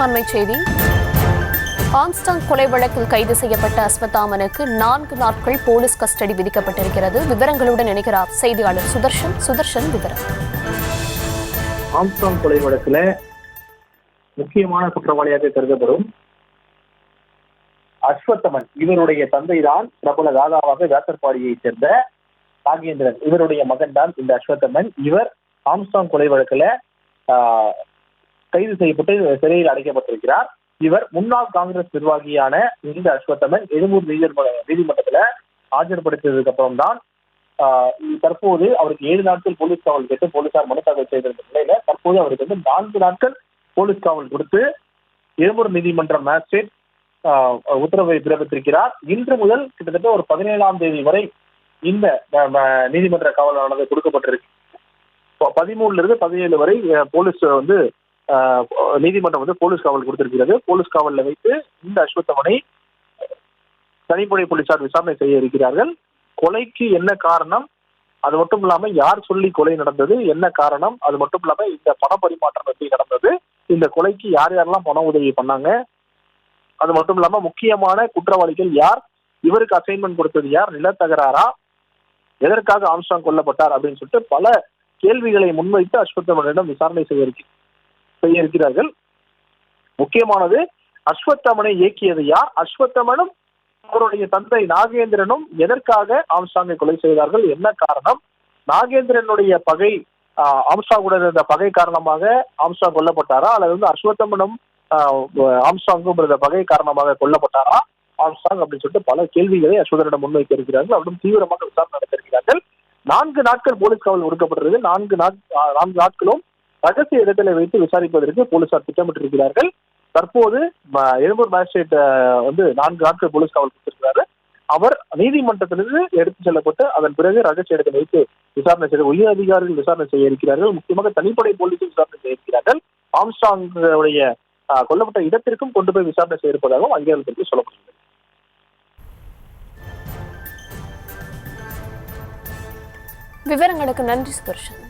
அண்மை செய்தி. ஆம்ஸ்டாங் கொலை வழக்கில் கைது செய்யப்பட்ட அஸ்வத்தாமனுக்கு 4 நாட்கள் போலீஸ் கஸ்டடி விதிக்கப்பட்டிருக்கிறது. விவரங்களுடன் இணைக்கிறார் செய்தியாளர் சுதர்ஷன். சுதர்ஷன், விவரம். ஆம்ஸ்டாங் கொலை வழக்கில் முக்கியமான குற்றவாளியாக கருதப்படும் அஸ்வத்தமன், இவருடைய தந்தை தான் பிரபல தாதாவாக வேசர்பாடியை சேர்ந்த நாகேந்திரன், இவருடைய மகன் தான் இந்த அஸ்வத்தமன். இவர் ஆம்ஸ்டாங் கொலை வழக்கில் கைது செய்யப்பட்டு சிறையில் அடைக்கப்பட்டிருக்கிறார். இவர் முன்னாள் காங்கிரஸ் நிர்வாகியான இந்த அஸ்வத்தமன் எழும்பூர் நீதிமன்றத்துல ஆஜர்படுத்தியதுக்கு அப்புறம் தான் தற்போது அவருக்கு 7 நாட்கள் போலீஸ் காவல் கேட்டு போலீசார் மனு தாக்கல் செய்திருந்த நிலையில தற்போது அவருக்கு 4 நாட்கள் போலீஸ் காவல் கொடுத்து எழும்பூர் நீதிமன்ற மேஜிஸ்ட்ரேட் உத்தரவை பிறப்பித்திருக்கிறார். இன்று முதல் கிட்டத்தட்ட ஒரு 17ஆம் தேதி வரை இந்த நீதிமன்ற காவலானது கொடுக்கப்பட்டிருக்கு. 13 இருந்து 17 வரை போலீஸ் நீதிமன்றம் போலீஸ் காவல் கொடுத்திருக்கிறது. போலீஸ் காவல்ல வைத்து இந்த அஸ்வத்தமனை தனிப்படை போலீசார் விசாரணை செய்ய இருக்கிறார்கள். கொலைக்கு என்ன காரணம், அது மட்டும் இல்லாம யார் சொல்லி கொலை நடந்தது, என்ன காரணம், அது மட்டும் இல்லாம இந்த பண பரிமாற்றம் எப்படி நடந்தது, இந்த கொலைக்கு யார் யாரெல்லாம் பண உதவி பண்ணாங்க, அது மட்டும் இல்லாம முக்கியமான குற்றவாளிகள் யார், இவருக்கு அசைன்மெண்ட் கொடுத்தது யார், நிலத்தகராறா, எதற்காக ஆம்ஸ்டாங் கொல்லப்பட்டார் அப்படின்னு சொல்லிட்டு பல கேள்விகளை முன்வைத்து அஸ்வத்தமனிடம் விசாரணை செய்ய இருக்கிறார்கள். முக்கியமானது, அஸ்வத்தமனை இயக்கியது யார், அஸ்வத்தமனும் அவருடைய தந்தை நாகேந்திரனும் எதற்காக ஆம்ஸ்டாங்கை கொலை செய்தார்கள், என்ன காரணம், நாகேந்திரனுடைய பகை, ஆம்ஸ்டாங்குடன் இருந்த பகை காரணமாக ஆம்ஸ்டாங் கொல்லப்பட்டாரா, அல்லது அஸ்வத்தமனும் ஆம்ஸ்டாங்கும் இருந்த பகை காரணமாக கொல்லப்பட்டாரா ஆம்ஸ்டாங் அப்படின்னு சொல்லிட்டு பல கேள்விகளை அஸ்வத்தனிடம் முன்வைக்க இருக்கிறார்கள். அவரும் தீவிரமாக விசாரணை நடத்திருக்கிறார்கள். 4 நாட்கள் போலீஸ் காவல் கொடுக்கப்பட்டிருக்கு. 4 நாட்களும் ரகசிய இடத்துல வைத்து விசாரிப்பதற்கு போலீசார் திட்டமிட்டிருக்கிறார்கள். தற்போது எழும்பூர் மேஜிஸ்ட்ரேட் 4 நாட்கள் போலீஸ் காவல் கொடுத்திருக்கிறாரு. அவர் நீதிமன்றத்திலிருந்து எடுத்து செல்லப்பட்டு அதன் பிறகு ரகசிய இடத்தில் வைத்து விசாரணை செய்ய உயர் அதிகாரிகள் விசாரணை செய்ய இருக்கிறார்கள். முக்கியமாக தனிப்படை போலீஸும் விசாரணை செய்ய இருக்கிறார்கள். ஆம்ஸ்டாங்குடைய கொல்லப்பட்ட இடத்திற்கும் கொண்டு போய் விசாரணை செய்ய இருப்பதாகவும் அதிகாரிகளுக்கு சொல்லப்படுகிறது. விவரங்களுக்கு நன்றி சுதர்ஷன்.